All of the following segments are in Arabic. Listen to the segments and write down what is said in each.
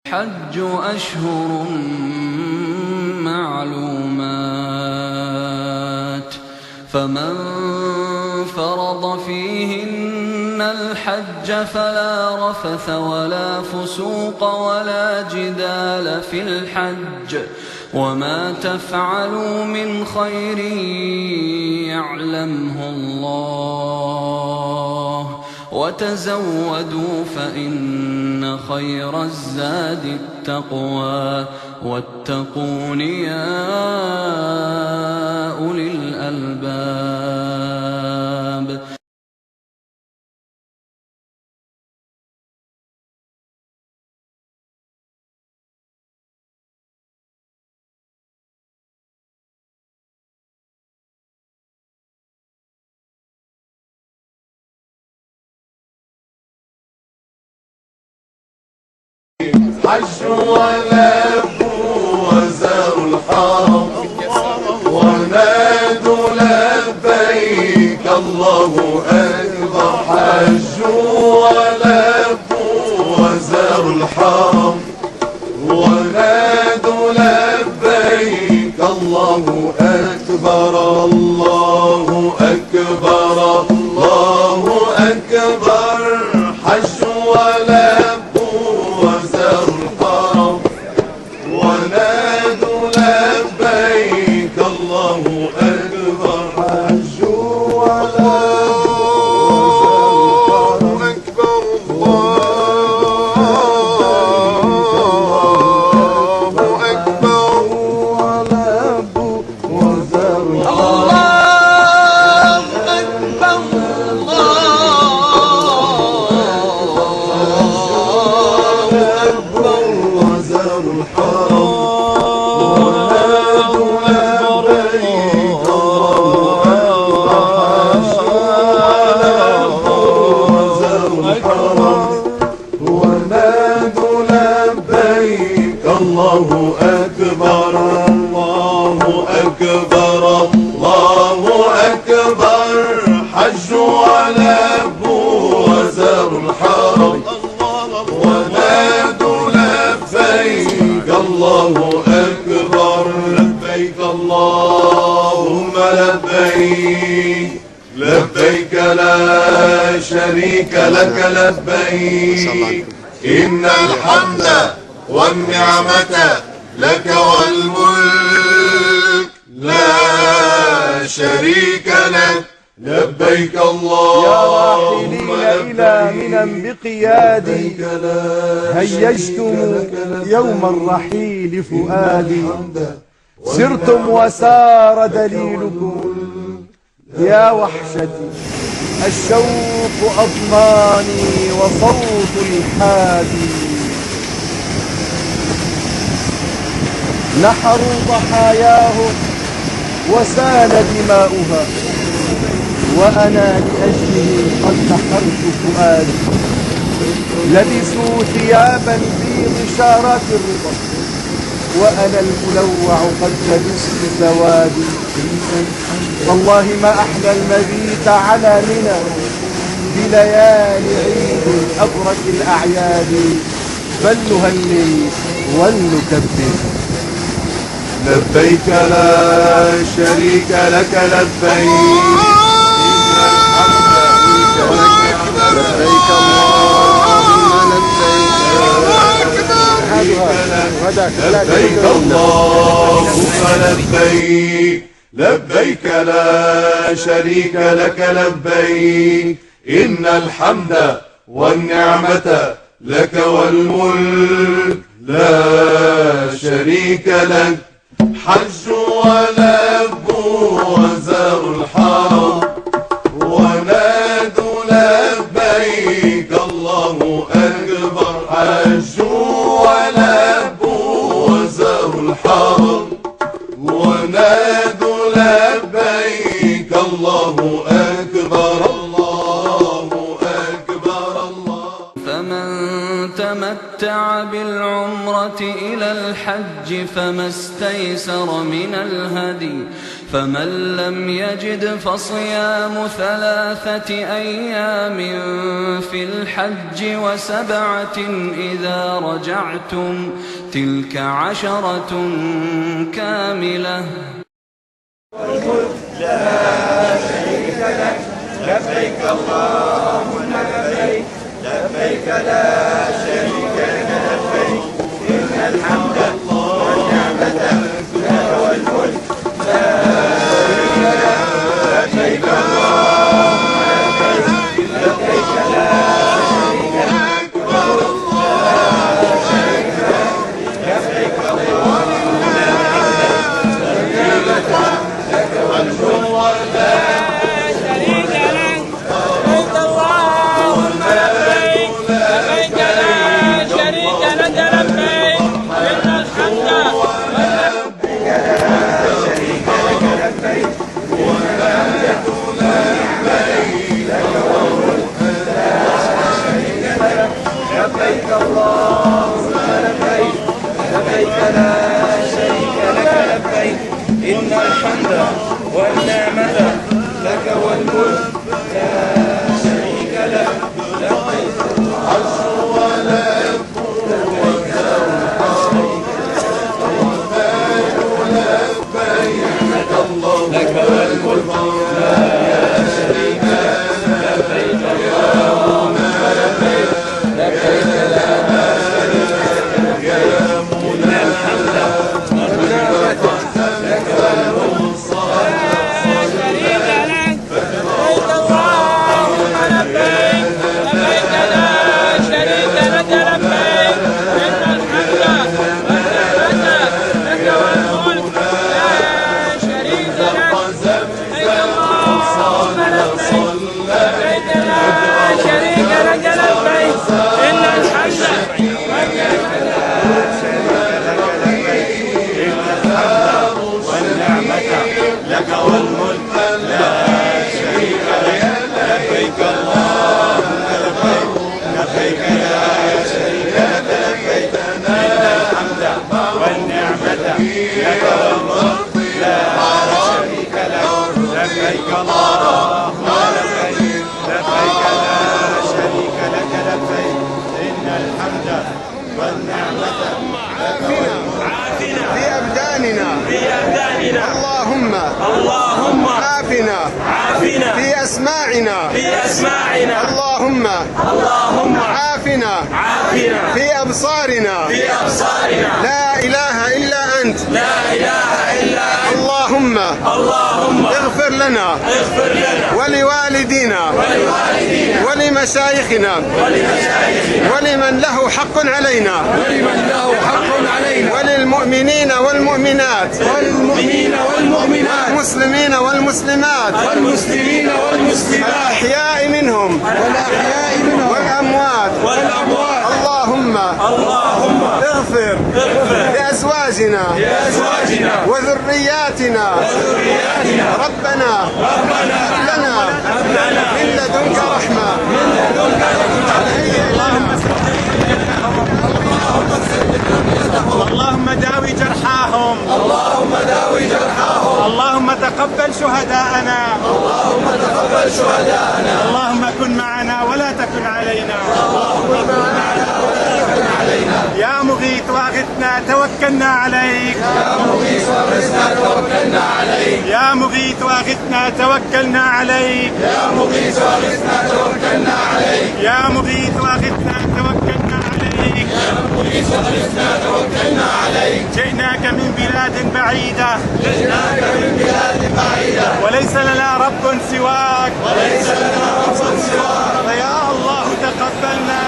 الحج أشهر معلومات فمن فرض فيهن الحج فلا رفث ولا فسوق ولا جدال في الحج وما تفعلوا من خير يعلمه الله وتزودوا فإن خير الزاد التقوى واتقون يا أولي الألباب. حجوا ولبوا وزاروا الحرم ونادوا لبيك الله أكبر. حجوا ولبوا وزاروا الحرم ونادوا لبيك الله أكبر الله أكبر الله أكبر. حجوا ولبوا وزاروا الحرم ونادوا لبيك الله أكبر. حجوا ولبوا أكبر الله أكبر ولبوا وزاروا الحرم الله أكبر الله أكبر الله أكبر. حجوا ولبوا وزاروا الحرم ونادوا لبيك الله أكبر. لبيك اللهم لبيك لبيك لا شريك لك لبيك إن الحمد والنعمة لك والملك لا شريك لك. لبيك اللهم إلى منى بقيادي هيجتم يوم الرحيل فؤادي سرتم وسار دليلكم يا وحشتي الشوق أضماني وصوت الحادي. نحروا ضحاياهم وسال دماؤها وأنا لأجله قد نحرت فؤادي. لبسوا ثياب البيض شارات الرضا وأنا الملوع قد لبست سوادي. والله ما أحلى المبيت على منى بليالي عيد أبرك الأعياد. فلنهلل ولنكبر. لبيك لا شريك لك لبيك لبيك اللهم لبيك اللهم لبيك لبيك لا شريك لك لبيك إن الحمد والنعمة لك والملك لا شريك لك. حجوا ولبوا وزاروا الحرم ونادوا لبيك الله أكبر. حجوا ولبوا وزاروا الحرم ونادوا لبيك الله أكبر الله أكبر الله. فمن تمتع بالعمرة العمرة إلى الحج فما استيسر من الهدي فمن لم يجد فصيام 3 أيام في الحج و7 إذا رجعتم تلك 10 كاملة. لا شريك لك لبيك اللهم لبيك لبيك لا شريك لك لبيك إن الحمد والنعمة لك والملك لا شريك لك لبيك اللهم لبيك لبيك لا شريك لك لا شريك لك لبيك اللهم لك والملك لا شريك لك لبيك اللهم لبيك لبيك لا شريك لك لبيك إن الحمد ولبيك لا شريك لك لبيك والنعمة لبيك لك والملك لا شريك لك لبيك اللهم لبيك لبيك لا شريك لك لبيك إن الحمد والنعمة لك والملك لا شريك لك لبيك العرش ولا يضر لبيك لك والملك لا شريك لك لبيك اللهم لبيك لبيك لا شريك لك لبيك إن الحمد والنعمة لك والملك لك والملك لا شريك لك لبيك اللهم لبيك لبيك لا شريك لك لبيك إن الحمد والنعمة لك والملك لا شريك لك لبيك اللهم لبيك لبيك لا شريك لك لبيك إن الحمد والنعمة لك والملك في أبداننا اللهم عافنا في أسماعنا اللهم عافنا في أبصارنا لا إله إلا أنت اللهم اغفر لنا ولوالدينا ولمشايخنا ولمن له حق علينا وللمؤمنين والمؤمنات والمسلمين والمسلمات الأحياء منهم والأموات اللهم اغفر لأزواجنا وذرياتنا ربنا لنا من لدنك رحمة اللهم داوي جرحاهم اللهم تقبل شهداءنا اللهم كن معنا ولا تكن علينا يا مغيث واغثنا توكلنا عليك يا مغيث واغثنا توكلنا عليك يا مغيث واغثنا توكلنا عليك جئناك من بلاد بعيدة وليس لنا رب سواك فيا الله تقبلنا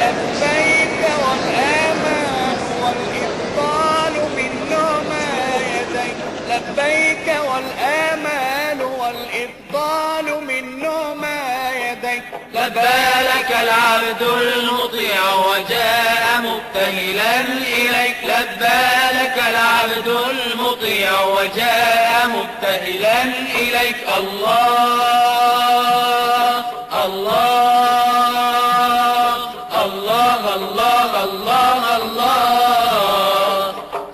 لبيك والآمان والإبطال بالنعمة الإفضال منه ما يديك. لبى لك العبد المطيع وجاء مبتهلا إليك. لبى لك العبد المطيع وجاء مبتهلا إليك. الله الله الله الله الله الله.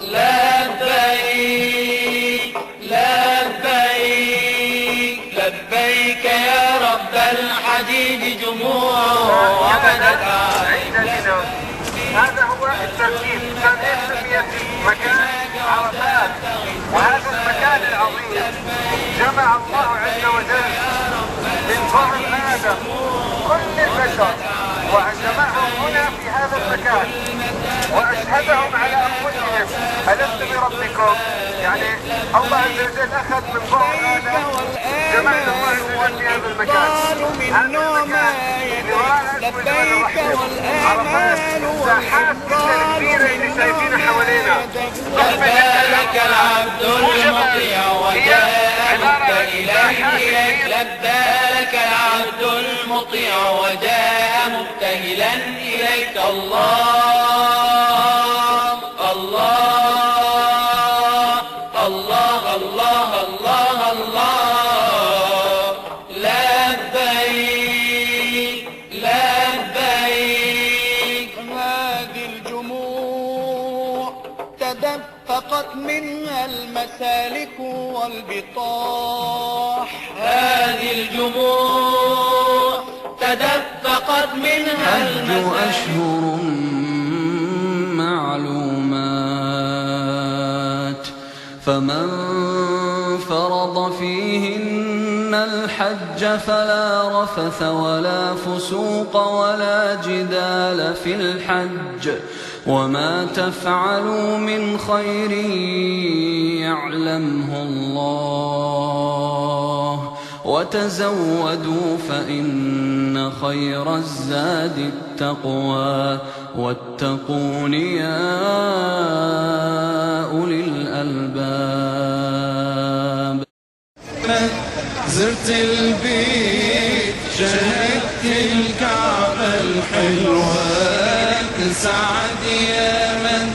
لبيك لبيك لبيك يا رب الحديد جموع وبدت عليك. هذا هو الترتيب سمية مكان عرفات، وهذا المكان العظيم جمع الله عز وجل من ظهر آدم كل البشر وجمعهم هنا في هذا المكان وأشهدهم على أنفسهم ألست بربكم؟ يعني الله عز وجل أخذ من ظهر آدم جمعنا الله عز وجل في هذا المكان. هذا المكان اللي وراء اسمه جبل الرحيم عرفات، ساحات جدا كبيرة اللي شايفينها حوالينا. لبى العبد المطيع وجاء مبتهلا إليك. لبى لك العبد المطيع وجاء مبتهلا إليك. الله الله الله الله الله الله. لبيك لبيك. هذه الجموع تدفقت منها المسالك والبطاح. هذه الجموع تدفقت منها الحج أشهر معلومات فمن فرض فيهن الحج فلا رفث ولا فسوق ولا جدال في الحج وما تفعلوا من خير يعلمه الله وتزودوا فإن خير الزاد التقوى واتقون يا أولي الألباب. زرت البيت شهدت الكعبة الحلوة تسعد يا من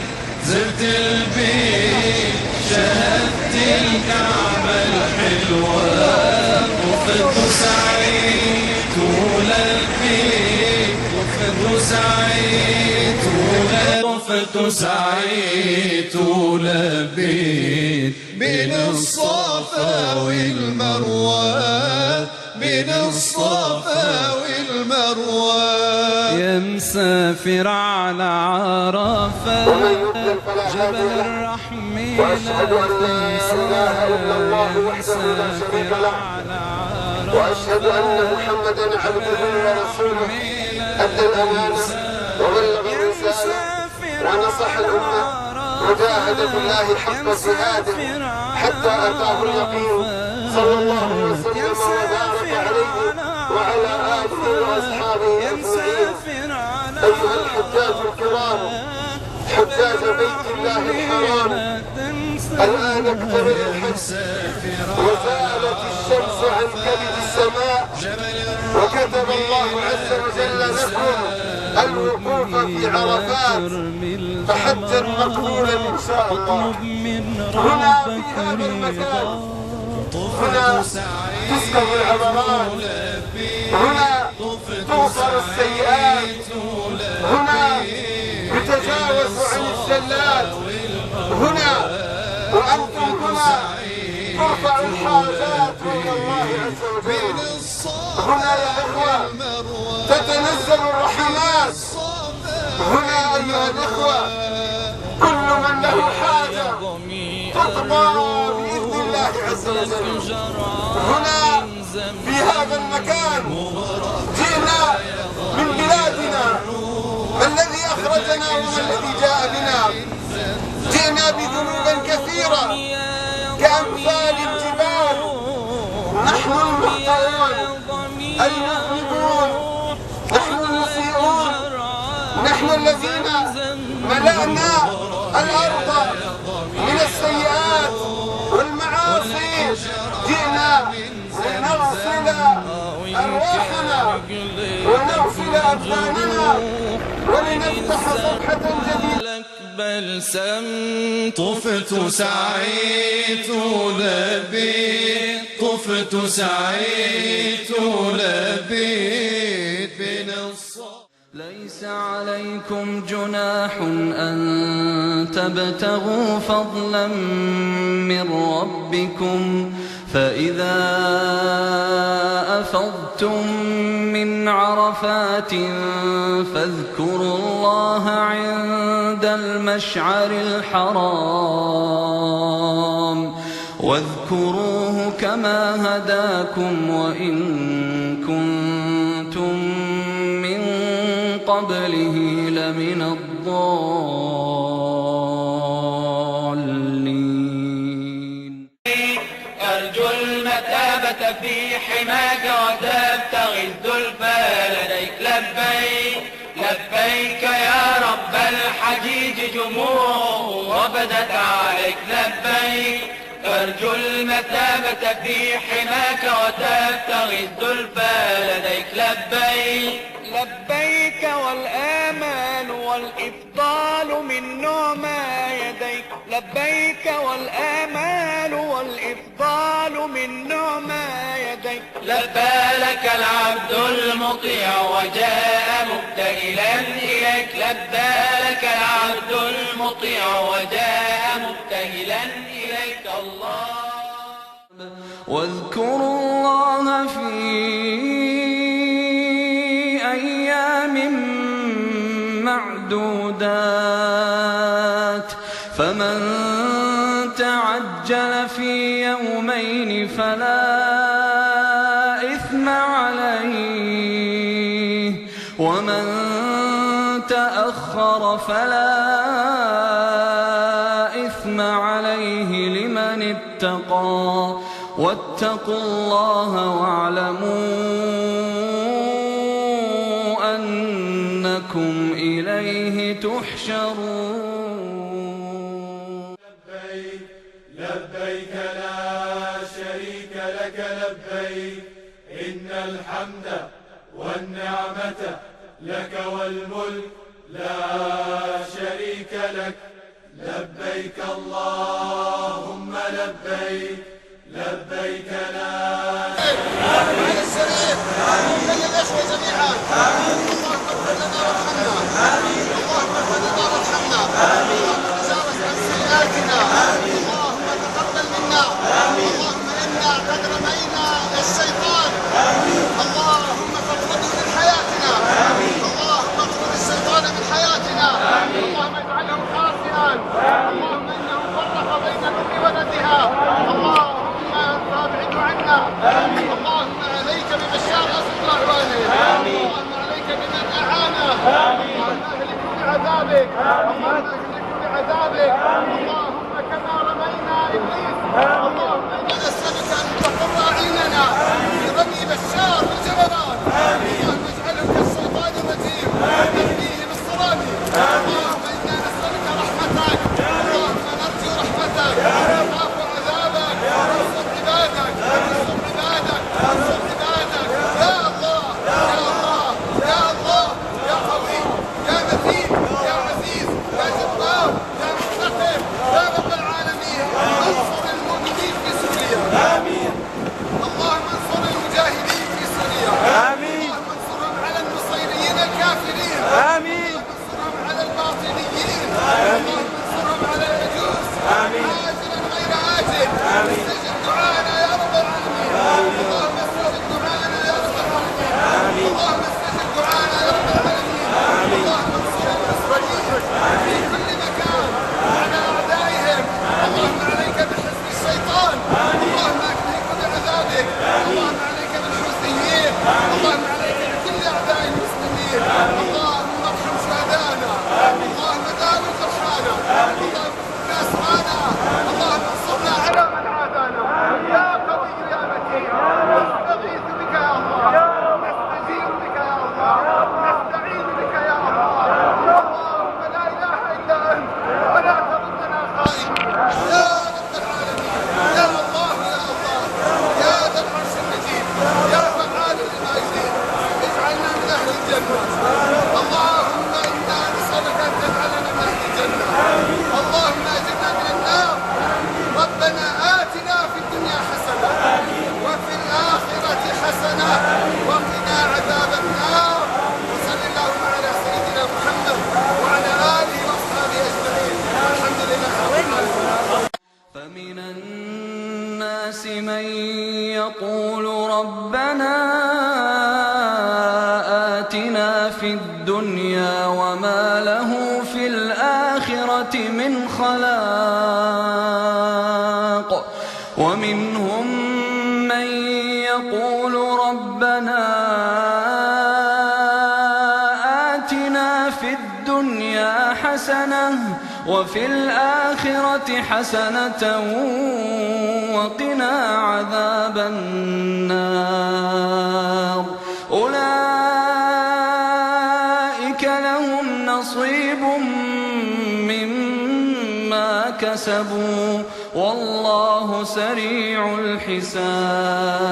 زرت البيت شهدت الكعبة الحلوة طفت سعيد طول البيت طفت سعيد طفت سعيد طول البيت بين الصفا والمروة بين الصفا والمروة. يا مسافر على عرفة جبل الرحمة وأشهد أن لا إله إلا الله وحده لا شريك له وأشهد أن محمدا عبده ورسوله أدى الأمانة وبلغ الرسالة ونصح الأمة وجاهد في الله حق جهاده حتى أتاه اليقين صلى الله وسلم وبارك عليه وعلى آله وأصحابه أجمعين. أيها الحجاج الكرام حجاج بيت الله الحرام الآن اقترب الحج وزالت الشمس عن كبد السماء وكتب الله عز وجل لكم الوقوف في عرفات فحجا مقبولا إن شاء الله. هنا في هذا المكان هنا تسكب العبرات هنا توصل السيئات هنا يتجاوز عن الزلات هنا وأنتم هنا ترفع الحاجات إلى الله عز وجل. هنا يا إخوة تتنزل الرحمات هنا أيها الإخوة كل من له حاجة تقضى بإذن الله عز وجل. هنا في هذا المكان جئنا من بلادنا ما الذي أخرجنا وما الذي جاء بنا. جئنا بذنوب كثيرة كأمثال الجبال. نحن المخطئون المذنبون نحن المسيئون نحن الذين ملأنا الأرض من السيئات والمعاصي. جئنا نصل أرواحنا ونغسل أبداننا ولنفتح صفحة جديدة. بل طفت سعيت لبيت طفت سعيت لبيت بين الصف. ليس عليكم جناح أن تبتغوا فضلا من ربكم فإذا أفضتم من عرفات فاذكروا الله عند المشعر الحرام واذكروه كما هداكم وإن كنتم من قبله لمن الضالين. أرجو المثابة في حماك وتبتغي الزلفى لديك. لبيك لبيك يا رب الحجيج جموع وبدت عليك. لبيك أرجو المثابة في حماك وتبتغي الزلفى لديك. لبيك لبيك والآمال والإفضال من نعمى يديك. لبيك والآمال والإفضال من نعمى يديك. لبى لك العبد المطيع وجاء مبتهلا إليك. لبى لك العبد المطيع وجاء مبتهلا إليك. الله واذكروا الله في أيام معدودات فمن تعجل في يومين فلا إثم عليه ومن تأخر فلا إثم عليه لمن اتقى واتقوا الله واعلموا أنكم إليه تحشرون. لبيك لبيك لا شريك لك. لبيك إن الحمد والنعمة لك والملك لا شريك لك. لبيك اللهم لبيك لبيك لا على السرير كل الإخوة جميعا. اللهم اغفر لنا وارحمنا. اللهم اغفر لنا وارحمنا. اللهم تجاوز عن سيئاتنا. اللهم تقبل منا. اللهم إنا قد رمينا الشيطان. اللهم فاطرده من حياتنا. اللهم اطرد الشيطان من حياتنا. اللهم اجعله خاسئا. اللهم إنه فرق بين الأم وولدها. اللهم فابعد عنا. اللهم عليك ببشار أسد أعوانه. اللهم عليك بمن أعانه. اللهم أهلك بعذابك. اللهم أهلك بعذابك. اللهم كما رمينا إبليس. اللهم إنا نسألك أن تقر أعيننا برمي بشار والجبران. اللهم اجعله كالشيطان الرجيم تهديه بالصرام. اللهم إنا نسألك رحمتك. اللهم نرجو رحمتك ونخاف عذابك. انصر عبادك انصر عبادك انصر عبادك. يا الله يا الله يا الله يا قوي يا متين يا عزيز يا جبار. يقول ربنا آتنا في الدنيا وما له في الآخرة من خلاق ومنهم من يقول ربنا آتنا في الدنيا حسنة وفي الآخرة حسنة وقنا عذاب النار أولئك لهم نصيب مما كسبوا والله سريع الحساب.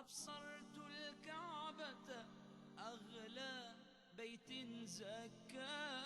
أبصرت الكعبة أغلى بيت زكاه